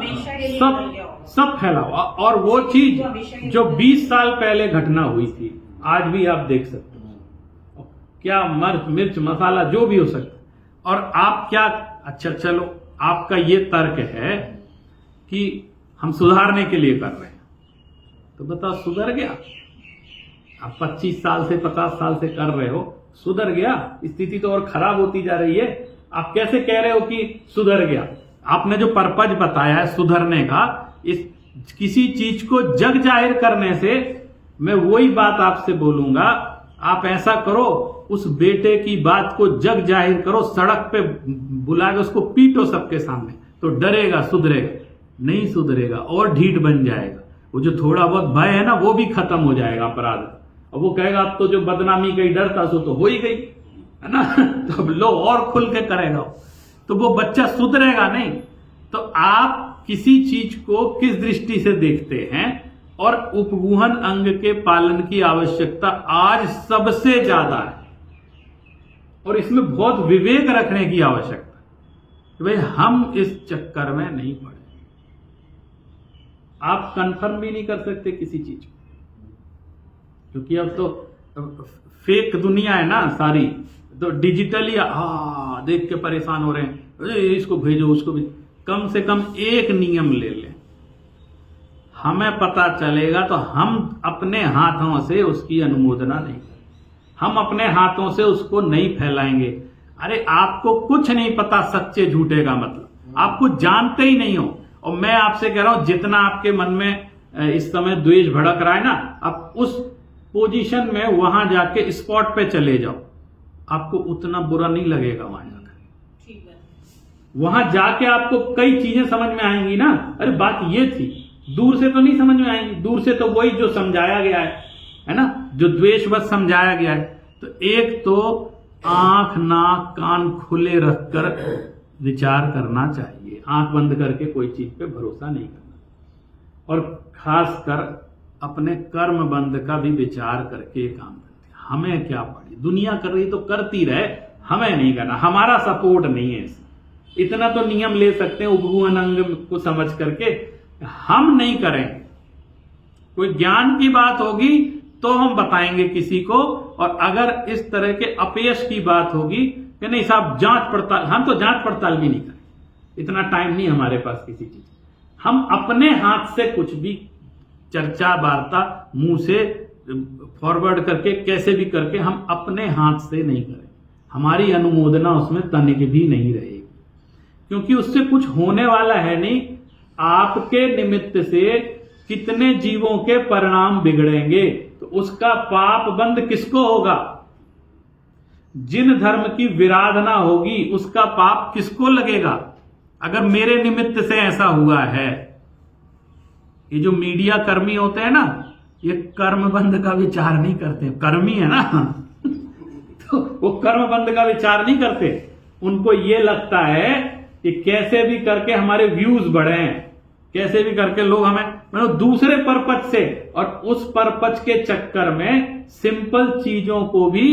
सब फैलाओ। और वो चीज जो 20 साल पहले घटना हुई थी आज भी आप देख सकते हो, क्या मिर्च मसाला जो भी हो सकता। और आप क्या, अच्छा चलो आपका ये तर्क है कि हम सुधारने के लिए कर रहे हैं, तो बताओ सुधर गया? आप 25 साल से 50 साल से कर रहे हो, सुधर गया? स्थिति तो और खराब होती जा रही है। आप कैसे कह रहे हो कि सुधर गया? आपने जो पर्पज बताया है सुधरने का, इस किसी चीज को जग जाहिर करने से, मैं वही बात आपसे बोलूंगा, आप ऐसा करो, उस बेटे की बात को जग जाहिर करो, सड़क पे बुला के उसको पीटो सबके सामने, तो डरेगा, सुधरेगा? नहीं सुधरेगा, और ढीठ बन जाएगा। वो जो थोड़ा बहुत भय है ना, वो भी खत्म हो जाएगा अपराध, और वो कहेगा अब तो जो बदनामी का ही डर था सो तो हो ही गई है ना, तो अब लो और खुल के करेगा, तो वो बच्चा सुधरेगा नहीं। तो आप किसी चीज को किस दृष्टि से देखते हैं, और उपगूहन अंग के पालन की आवश्यकता आज सबसे ज्यादा है, और इसमें बहुत विवेक रखने की आवश्यकता है कि भाई हम इस चक्कर में नहीं पड़े। आप कंफर्म भी नहीं कर सकते किसी चीज को, क्योंकि अब तो फेक दुनिया है ना सारी, तो डिजिटली देख के परेशान हो रहे हैं, इसको भेजो उसको भेजो। कम से कम एक नियम ले लें, हमें पता चलेगा तो हम अपने हाथों से उसकी अनुमोदना नहीं करें, हम अपने हाथों से उसको नहीं फैलाएंगे। अरे आपको कुछ नहीं पता सच्चे झूठे का मतलब, आप कुछ जानते ही नहीं हो। और मैं आपसे कह रहा हूं, जितना आपके मन में इस समय द्वेष भड़क रहा है ना, आप उस पोजीशन में वहां जाके स्पॉट पे चले जाओ, आपको उतना बुरा नहीं लगेगा। वहां जाकर वहां जाके आपको कई चीजें समझ में आएंगी ना, अरे बात ये थी, दूर से तो नहीं समझ में आएंगी, दूर से तो वही जो समझाया गया है ना, जो द्वेषवश समझाया गया है। तो एक तो आंख नाक कान खुले रखकर विचार करना चाहिए, आंख बंद करके कोई चीज पे भरोसा नहीं करना, और खासकर अपने कर्म बंद का भी विचार करके काम करते। हमें क्या पड़ी, दुनिया कर रही तो करती रहे, हमें नहीं करना, हमारा सपोर्ट नहीं है इसमें। इतना तो नियम ले सकते हैं उपगुण अंग को समझ करके, हम नहीं करेंगे। कोई ज्ञान की बात होगी तो हम बताएंगे किसी को, और अगर इस तरह के अपयश की बात होगी कि नहीं साहब जांच पड़ताल, हम तो जांच पड़ताल भी नहीं करें, इतना टाइम नहीं हमारे पास किसी चीज। हम अपने हाथ से कुछ भी चर्चा वार्ता मुंह से फॉरवर्ड करके कैसे भी करके हम अपने हाथ से नहीं करें, हमारी अनुमोदना उसमें तनिक भी नहीं रहेगी, क्योंकि उससे कुछ होने वाला है नहीं। आपके निमित्त से कितने जीवों के परिणाम बिगड़ेंगे, तो उसका पाप बंद किसको होगा? जिन धर्म की विराधना होगी उसका पाप किसको लगेगा? अगर मेरे निमित्त से ऐसा हुआ है, ये जो मीडिया कर्मी होते हैं ना, ये कर्म बंद का विचार नहीं करते, कर्मी है ना तो वो कर्म बंद का विचार नहीं करते, उनको ये लगता है कि कैसे भी करके हमारे व्यूज बढ़े, कैसे भी करके लोग हमें मतलब दूसरे पर्पज से, और उस पर्पज के चक्कर में सिंपल चीजों को भी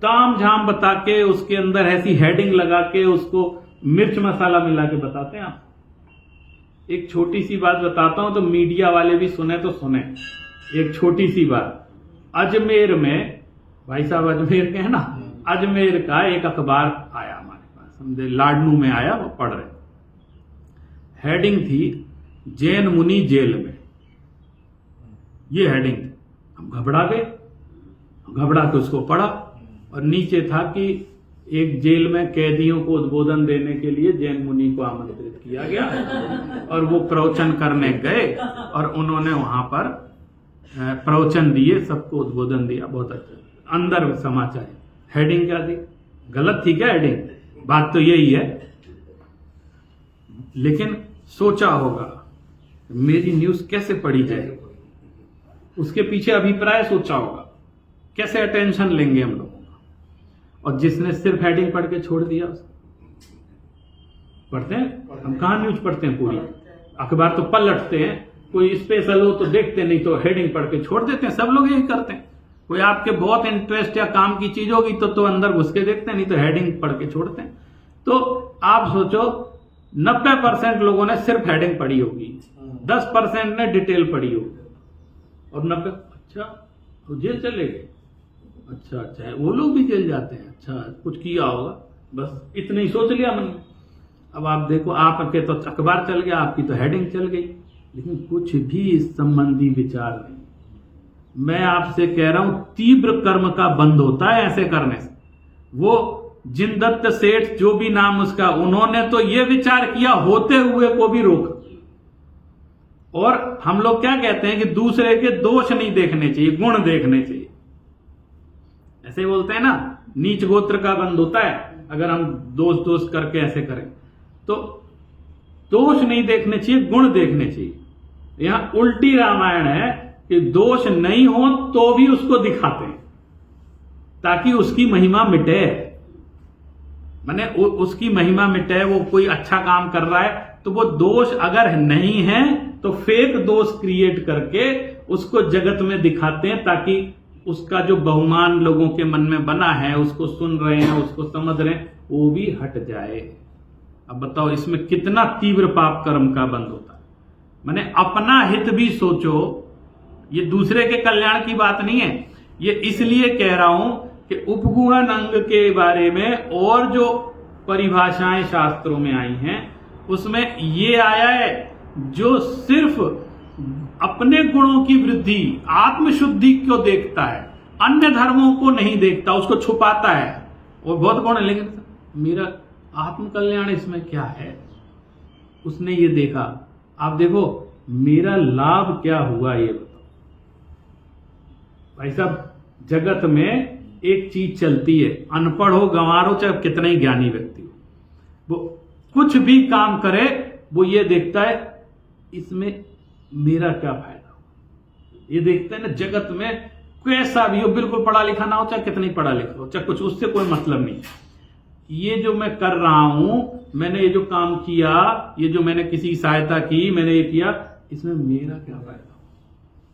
ताम झाम बता के उसके अंदर ऐसी हेडिंग लगा के उसको मिर्च मसाला मिला के बताते हैं। आप एक छोटी सी बात बताता हूं तो मीडिया वाले भी सुने तो सुने, एक छोटी सी बात। अजमेर में, भाई साहब अजमेर के हैं ना, अजमेर का एक अखबार आया हमारे पास, समझे लाडनू में आया, वो पढ़ रहे, हेडिंग थी जैन मुनि जेल में, ये हेडिंग थी। हम घबरा गए, घबरा के उसको पढ़ा, और नीचे था कि एक जेल में कैदियों को उद्बोधन देने के लिए जैन मुनि को आमंत्रित किया गया, और वो प्रवचन करने गए और उन्होंने वहां पर प्रवचन दिए, सबको उद्बोधन दिया, बहुत अच्छा। अंदर समाचार, हेडिंग क्या थी? गलत थी क्या हेडिंग? बात तो यही है, लेकिन सोचा होगा मेरी न्यूज कैसे पढ़ी जाए, उसके पीछे अभिप्राय सोचा होगा, कैसे अटेंशन लेंगे हम लोगों का। और जिसने सिर्फ हेडिंग पढ़ के छोड़ दिया, पढ़ते हैं हम कहां न्यूज पढ़ते हैं, पूरी अखबार तो पलटते हैं, कोई स्पेशल हो तो देखते, नहीं तो हेडिंग पढ़ के छोड़ देते हैं। सब लोग यही करते हैं, कोई आपके बहुत इंटरेस्ट या काम की चीज होगी तो अंदर घुस के देखते हैं, नहीं तो हेडिंग पढ़ के छोड़ते हैं। तो आप सोचो 90% लोगों ने सिर्फ हेडिंग पढ़ी होगी, 10% ने डिटेल पढ़ी होगी, और 90 अच्छा तो जेल चले गए, अच्छा वो लोग भी जेल जाते हैं, अच्छा कुछ किया होगा, बस इतना ही सोच लिया मन में। अब आप देखो, आपके तो अखबार चल गया, आपकी तो हेडिंग चल गई, लेकिन कुछ भी इस संबंधी विचार नहीं। मैं आपसे कह रहा हूं, तीव्र कर्म का बंद होता है ऐसे करने से। वो जिनदत्त सेठ, जो भी नाम उसका, उन्होंने तो ये विचार किया होते हुए को भी रोका। और हम लोग क्या कहते हैं कि दूसरे के दोष नहीं देखने चाहिए, गुण देखने चाहिए, ऐसे बोलते हैं ना, नीच गोत्र का बंद होता है अगर हम दोष करके ऐसे करें। तो दोष नहीं देखने चाहिए, गुण देखने चाहिए। यहां उल्टी रामायण है कि दोष नहीं हो तो भी उसको दिखाते हैं ताकि उसकी महिमा मिटे, माने उसकी महिमा मिटे। वो कोई अच्छा काम कर रहा है तो वो दोष अगर नहीं है तो फेक दोष क्रिएट करके उसको जगत में दिखाते हैं, ताकि उसका जो बहुमान लोगों के मन में बना है, उसको सुन रहे हैं, उसको समझ रहे हैं, वो भी हट जाए। अब बताओ इसमें कितना तीव्र पाप कर्म का बंध होता है। माने अपना हित भी सोचो, ये दूसरे के कल्याण की बात नहीं है। ये इसलिए कह रहा हूं कि उपगुहन अंग के बारे में और जो परिभाषाएं शास्त्रों में आई हैं उसमें ये आया है जो सिर्फ अपने गुणों की वृद्धि आत्मशुद्धि को देखता है, अन्य धर्मों को नहीं देखता, उसको छुपाता है। और बहुत गुण है, लेकिन मेरा आत्म कल्याण इसमें क्या है, उसने ये देखा। आप देखो मेरा लाभ क्या हुआ ये बताओ। भाई साहब जगत में एक चीज चलती है, अनपढ़ हो गंवार हो चाहे कितना ही ज्ञानी व्यक्ति हो, वो कुछ भी काम करे वो ये देखता है इसमें मेरा क्या फायदा हो। ये देखते हैं ना जगत में कैसा भी हो, बिल्कुल पढ़ा लिखा ना हो चाहे कितना ही पढ़ा लिखा हो चाहे कुछ, उससे कोई मतलब नहीं। ये जो मैं कर रहा हूं, मैंने ये जो काम किया, ये जो मैंने किसी की सहायता की, मैंने ये किया, इसमें मेरा क्या फायदा हो।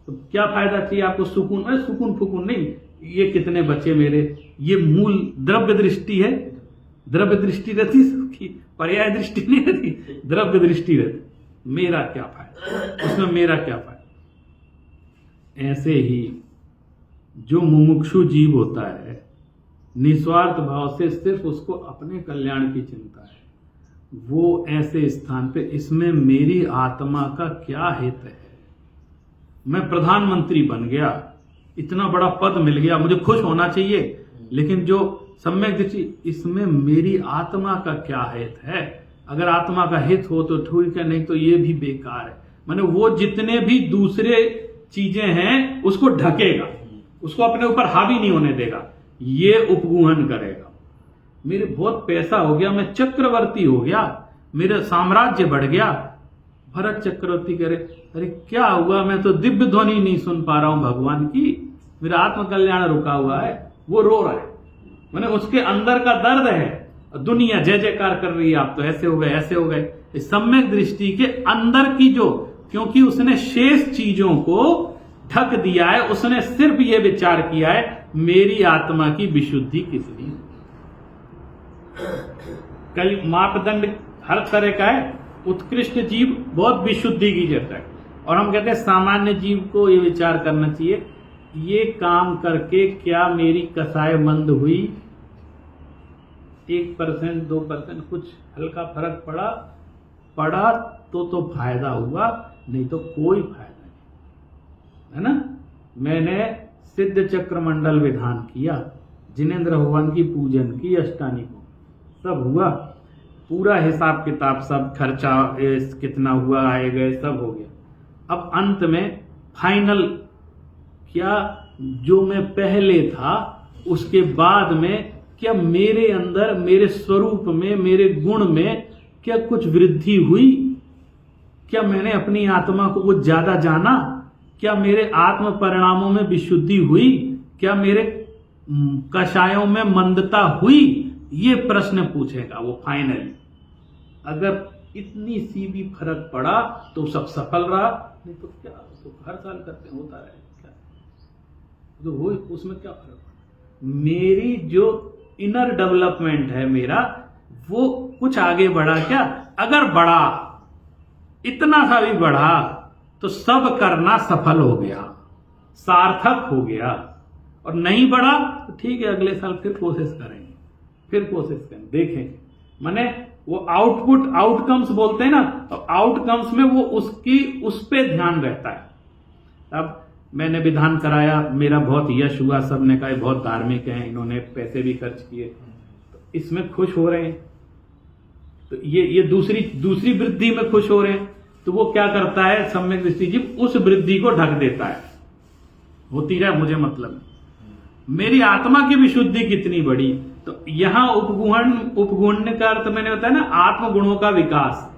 तो क्या फायदा चाहिए आपको? सुकून, अरे सुकून फुकून नहीं, ये कितने बच्चे मेरे, ये मूल द्रव्य दृष्टि है। द्रव्य दृष्टि रहती सुखी, पर्याय दृष्टि नहीं रहती, द्रव्य दृष्टि रहती। मेरा क्या फायदा, उसमें मेरा क्या फायदा। ऐसे ही जो मुमुक्षु जीव होता है, निस्वार्थ भाव से सिर्फ उसको अपने कल्याण की चिंता है, वो ऐसे स्थान पे इसमें मेरी आत्मा का क्या हित है। मैं प्रधानमंत्री बन गया, इतना बड़ा पद मिल गया, मुझे खुश होना चाहिए, लेकिन जो सम्यक दृष्टि, इसमें मेरी आत्मा का क्या हित है। अगर आत्मा का हित हो तो ठीक है, नहीं तो ये भी बेकार है। माने वो जितने भी दूसरे चीजें हैं उसको ढकेगा, उसको अपने ऊपर हावी नहीं होने देगा, ये उपगुहन करेगा। मेरे बहुत पैसा हो गया, मैं चक्रवर्ती हो गया, मेरा साम्राज्य बढ़ गया। भरत चक्रवर्ती करे, अरे क्या हुआ, मैं तो दिव्य ध्वनि नहीं सुन पा रहा हूं भगवान की, मेरा आत्म कल्याण रुका हुआ है। वो रो रहा है, मैंने उसके अंदर का दर्द है, दुनिया जय जयकार कर रही है, आप तो ऐसे हो गए ऐसे हो गए। इस सम्यक दृष्टि के अंदर की जो, क्योंकि उसने शेष चीजों को ढक दिया है, उसने सिर्फ ये विचार किया है मेरी आत्मा की विशुद्धि कितनी। कल मापदंड हर तरह का है, उत्कृष्ट जीव बहुत विशुद्धि की जरूरत है, और हम कहते हैं सामान्य जीव को ये विचार करना चाहिए ये काम करके क्या मेरी कसाय मंद हुई, 1% 2% कुछ हल्का फर्क पड़ा तो फायदा हुआ, नहीं तो कोई फायदा नहीं, है ना। मैंने सिद्ध चक्र मंडल विधान किया, जिनेंद्र भगवान की पूजन की, अष्टानी को सब हुआ, पूरा हिसाब किताब सब खर्चा कितना हुआ आए गए सब हो गया। अब अंत में फाइनल क्या, जो मैं पहले था उसके बाद में क्या मेरे अंदर, मेरे स्वरूप में, मेरे गुण में क्या कुछ वृद्धि हुई, क्या मैंने अपनी आत्मा को कुछ ज्यादा जाना, क्या मेरे आत्म परिणामों में विशुद्धि हुई, क्या मेरे कषायों में मंदता हुई, ये प्रश्न पूछेगा वो फाइनली। अगर इतनी सी भी फर्क पड़ा तो सब सफल रहा, नहीं तो क्या, तो हर साल करते होता रहे क्या, तो वो उसमें क्या फर्क पड़ा। मेरी जो इनर डेवलपमेंट है मेरा, वो कुछ आगे बढ़ा क्या? अगर बढ़ा, इतना सा भी बढ़ा तो सब करना सफल हो गया, सार्थक हो गया। और नहीं बढ़ा तो ठीक है, अगले साल फिर कोशिश करेंगे, देखेंगे। माने वो आउटपुट, आउटकम्स बोलते हैं ना, तो आउटकम्स में वो उसकी उस पे ध्यान रहता है। अब मैंने विधान कराया, मेरा बहुत यश हुआ, सबने कहा बहुत धार्मिक हैं, इन्होंने पैसे भी खर्च किए, तो इसमें खुश हो रहे हैं, तो ये दूसरी वृद्धि में खुश हो रहे हैं। तो वो क्या करता है, सम्यक दृष्टि जीव उस वृद्धि को ढक देता है, होती रहे मुझे मतलब, मेरी आत्मा की विशुद्धि कितनी बड़ी। तो यहां उपगुण का अर्थ मैंने बताया ना, आत्म गुणों का विकास,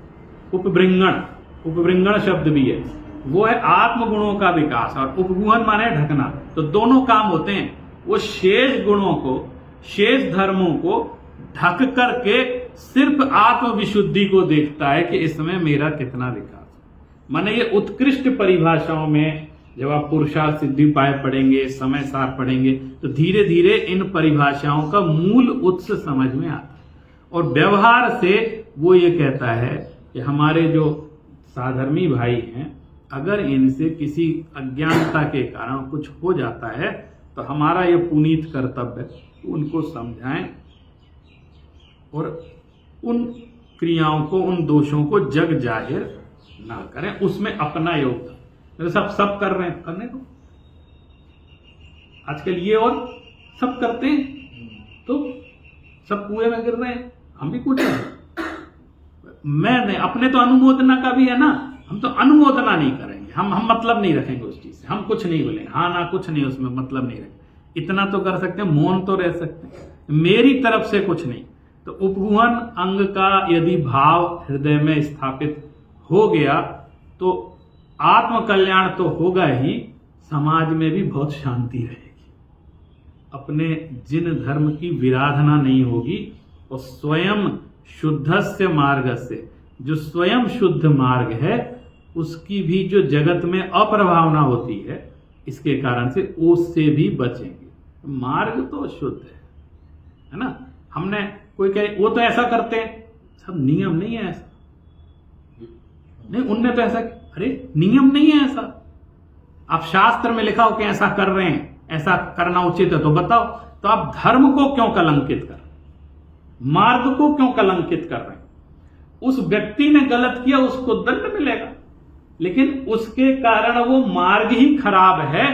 उपबृंगण शब्द भी है, वो है आत्म गुणों का विकास, और उपगुहन माने ढकना। तो दोनों काम होते हैं, वो शेष गुणों को, शेष धर्मों को ढक करके सिर्फ आत्म विशुद्धि को देखता है कि इसमें मेरा कितना विकास। माने ये उत्कृष्ट परिभाषाओं में जब आप पुरुषार्थ सिद्धि उपाय पढ़ेंगे, समय सार पढ़ेंगे, तो धीरे धीरे इन परिभाषाओं का मूल उत्स समझ में आता है, और व्यवहार से वो ये कहता है कि हमारे जो साधर्मी भाई हैं, अगर इनसे किसी अज्ञानता के कारण कुछ हो जाता है तो हमारा ये पुनीत कर्तव्य है उनको समझाएं और उन क्रियाओं को, उन दोषों को जग जाहिर ना करें, उसमें अपना योगदान। सब कर रहे हैं, करने दो। आजकल ये और सब करते हैं तो सब कुएं में गिर रहे हैं, हम भी कूद रहे हैं। मैं नहीं, अपने तो अनुमोदना का भी है ना, हम तो अनुमोदना नहीं करेंगे, हम मतलब नहीं रखेंगे उस चीज से, हम कुछ नहीं बोलेंगे, हाँ ना कुछ नहीं, उसमें मतलब नहीं रखेंगे। इतना तो कर सकते हैं, मौन तो रह सकते हैं, मेरी तरफ से कुछ नहीं। तो उपगुहन अंग का यदि भाव हृदय में स्थापित हो गया तो आत्म कल्याण तो होगा ही, समाज में भी बहुत शांति रहेगी, अपने जिन धर्म की विराधना नहीं होगी और स्वयं शुद्धस्य मार्ग से, जो स्वयं शुद्ध मार्ग है उसकी भी जो जगत में अप्रभावना होती है, इसके कारण से उससे भी बचेंगे। मार्ग तो शुद्ध है ना। हमने कोई कहे वो तो ऐसा करते हैं, सब नियम नहीं है ऐसा, नहीं उनने तो ऐसा, अरे नियम नहीं है ऐसा। आप शास्त्र में लिखा हो कि ऐसा कर रहे हैं, ऐसा करना उचित है तो बताओ। तो आप धर्म को क्यों कलंकित कर, मार्ग को क्यों कलंकित कर रहे हैं? उस व्यक्ति ने गलत किया, उसको दंड मिलेगा, लेकिन उसके कारण वो मार्ग ही खराब है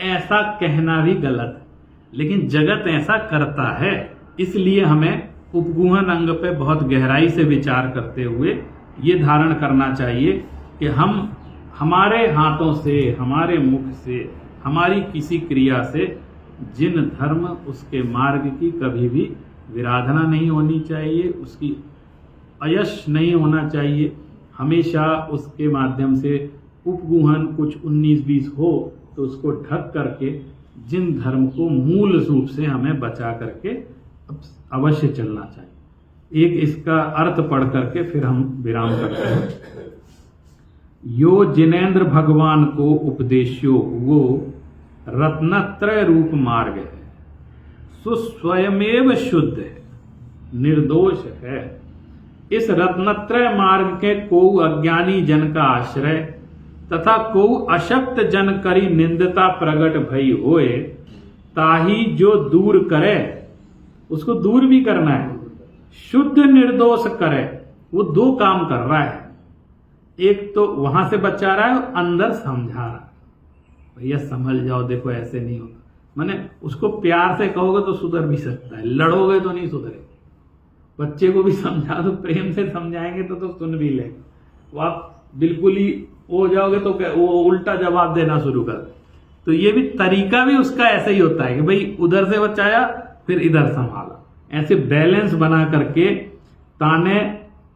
ऐसा कहना भी गलत है। लेकिन जगत ऐसा करता है, इसलिए हमें उपगुहन अंग पे बहुत गहराई से विचार करते हुए ये धारण करना चाहिए कि हम हमारे हाथों से, हमारे मुख से, हमारी किसी क्रिया से जिन धर्म उसके मार्ग की कभी भी विराधना नहीं होनी चाहिए, उसकी अयश नहीं होना चाहिए। हमेशा उसके माध्यम से उपगुहन कुछ 19-20 हो तो उसको ढक करके जिन धर्म को मूल रूप से हमें बचा करके अवश्य चलना चाहिए। एक इसका अर्थ पढ़ करके फिर हम विराम करते हैं। यो जिनेन्द्र भगवान को उपदेश्यो वो रत्नत्रय रूप मार्ग है, सो स्वयमेव शुद्ध है, निर्दोष है। इस रत्नत्रय मार्ग के को अज्ञानी जन का आश्रय तथा को अशक्त जन करी निंदता प्रगट भई होए, ताही जो दूर करे, उसको दूर भी करना है, शुद्ध निर्दोष करे। वो दो काम कर रहा है, एक तो वहां से बचा रहा है और अंदर समझा रहा है, भैया समझ जाओ, देखो ऐसे नहीं होता। माने उसको प्यार से कहोगे तो सुधर भी सकता है, लड़ोगे तो नहीं सुधरेगा। बच्चे को भी समझा दो, प्रेम से समझाएंगे तो सुन भी लेगा। वो आप बिल्कुल ही हो जाओगे तो वो उल्टा जवाब देना शुरू कर दे। तो ये भी तरीका भी उसका ऐसा ही होता है कि भाई उधर से बचाया फिर इधर संभाला, ऐसे बैलेंस बना करके ताने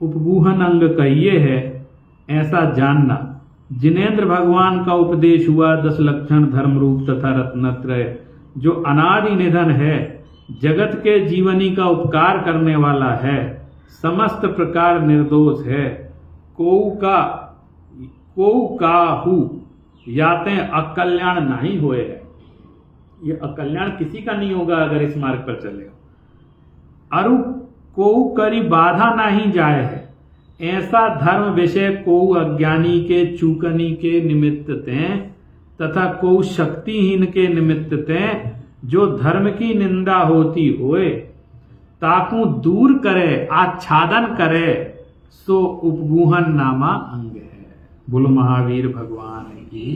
उपगुहन अंग कहिए है ऐसा जानना। जिनेन्द्र भगवान का उपदेश हुआ 10 लक्षण धर्म रूप तथा रत्नत्रय, जो अनादि निधन है, जगत के जीवनी का उपकार करने वाला है, समस्त प्रकार निर्दोष है, को काहू याते अकल्याण नहीं होए है। ये अकल्याण किसी का नहीं होगा अगर इस मार्ग पर चलेगा। अरु को करी बाधा नहीं जाए है, ऐसा धर्म विषय को अज्ञानी के चूकनी के निमित्त तें तथा को शक्तिहीन के निमित्त तें, जो धर्म की निंदा होती होए ताकू दूर करे, आच्छादन करे, सो उपगुहन नामा अंग है। बोलो महावीर भगवान की।